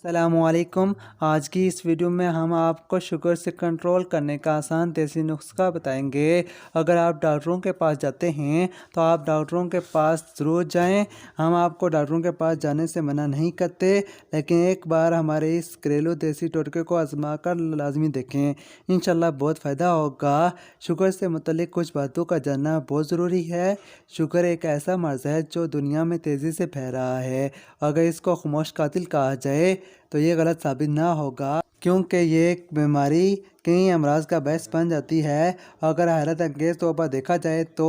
अस्सलामुअलैकुम। आज की इस वीडियो में हम आपको शुगर से कंट्रोल करने का आसान देसी नुस्खा बताएंगे। अगर आप डॉक्टरों के पास जाते हैं तो आप डॉक्टरों के पास ज़रूर जाएं। हम आपको डॉक्टरों के पास जाने से मना नहीं करते, लेकिन एक बार हमारे इस घरेलू देसी टोटके को आजमा कर लाजमी देखें। इंशाल्लाह बहुत फ़ायदा होगा। शुगर से मुतल्लिक कुछ बातों का जानना बहुत ज़रूरी है। शुगर एक ऐसा मर्ज़ है जो दुनिया में तेज़ी से फैल रहा है। अगर इसको खामोश कातिल कहा जाए तो ये गलत साबित ना होगा, क्योंकि ये एक बीमारी कई अमराज का बहस बन जाती है। अगर हैरत अंगेज़ तौर पर देखा जाए तो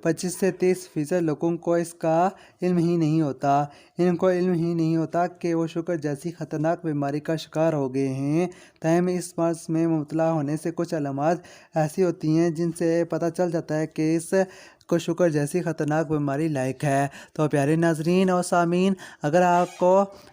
25 से 30% लोगों को इसका इल्म ही नहीं होता। इनको इल्म ही नहीं होता कि वो शुगर जैसी ख़तरनाक बीमारी का शिकार हो गए हैं। तहम इस मर्ज़ में मुब्तला होने से कुछ अलामात ऐसी होती हैं जिनसे पता चल जाता है कि इस को शुगर जैसी ख़तरनाक बीमारी लायक है। तो प्यारे नाजरीन और सामीन, अगर आपको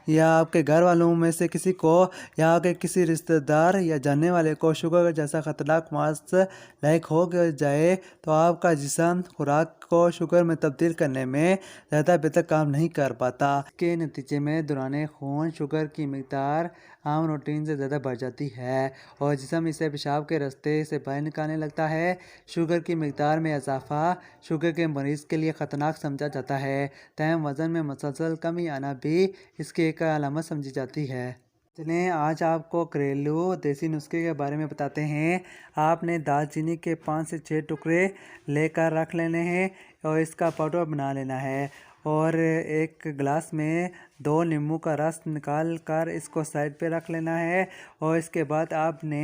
या आपके घर वालों में से किसी को या आपके किसी रिश्तेदार या जानने वाले को शुगर जैसा ख़तरनाक मर्ज़ लायक हो जाए तो आपका जिस्म खुराक को शुगर में तब्दील करने में ज़्यादा बेहतर काम नहीं कर पाता। के नतीजे में दौरान खून शुगर की मकदार आम रूटीन से ज़्यादा बढ़ जाती है और जिस्म इसे पेशाब के रास्ते से बाहर निकालने लगता है। शुगर की मकदार में इजाफा शुगर के मरीज़ के लिए ख़तरनाक समझा जाता है। तहम वज़न में मुसलसल कमी आना भी इसकी एक अलामत समझी जाती है। चलें आज आपको घरेलू देसी नुस्खे के बारे में बताते हैं। आपने दालचीनी के 5 से 6 टुकड़े लेकर रख लेने हैं और इसका पाउडर बना लेना है। और एक गिलास में 2 नींबू का रस निकाल कर इसको साइड पे रख लेना है। और इसके बाद आपने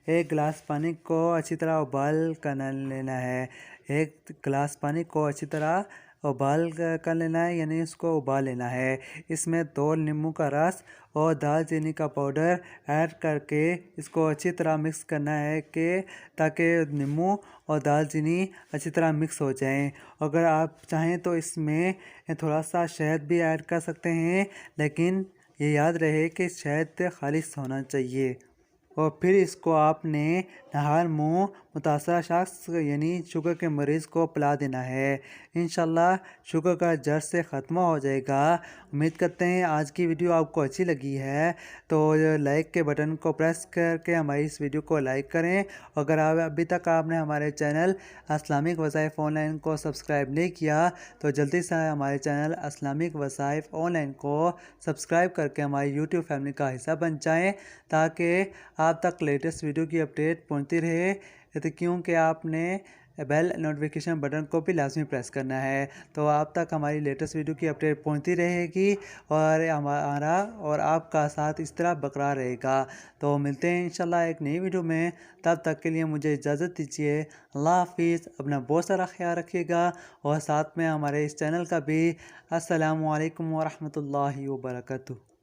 एक गिलास पानी को अच्छी तरह उबाल कर लेना है। एक गिलास पानी को अच्छी तरह उबाल कर लेना है, यानी इसको उबाल लेना है। इसमें 2 नींबू का रस और दालचीनी का पाउडर ऐड करके इसको अच्छी तरह मिक्स करना है कि ताकि नींबू और दालचीनी अच्छी तरह मिक्स हो जाएं। अगर आप चाहें तो इसमें थोड़ा सा शहद भी ऐड कर सकते हैं, लेकिन ये याद रहे कि शहद खालिश होना चाहिए। और फिर इसको आपने नहार मुँह मुतासरा शख्स यानी शुगर के मरीज़ को पिला देना है। इंशाल्लाह शुगर का जड़ से ख़त्म हो जाएगा। उम्मीद करते हैं आज की वीडियो आपको अच्छी लगी है, तो लाइक के बटन को प्रेस करके हमारी इस वीडियो को लाइक करें। अगर आप अभी तक आपने हमारे चैनल इस्लामिक वज़ाइफ ऑनलाइन को सब्सक्राइब नहीं किया तो जल्दी से हमारे चैनल इस्लामिक वज़ाइफ ऑनलाइन को सब्सक्राइब करके हमारी यूट्यूब फैमिली का हिस्सा बन जाएँ, ताकि आप तक लेटेस्ट वीडियो की अपडेट पहुंचती रहे। तो क्योंकि आपने बेल नोटिफिकेशन बटन को भी लाजमी प्रेस करना है, तो आप तक हमारी लेटेस्ट वीडियो की अपडेट पहुंचती रहेगी और हमारा और आपका साथ इस तरह बरकरार रहेगा। तो मिलते हैं इंशाल्लाह एक नई वीडियो में। तब तक के लिए मुझे इजाज़त दीजिए। अल्लाह हाफिज़। अपना बहुत सारा ख्याल रखिएगा और साथ में हमारे इस चैनल का भी। अस्सलामु अलैकुम वरहमतुल्लाहि वबरकातुहू।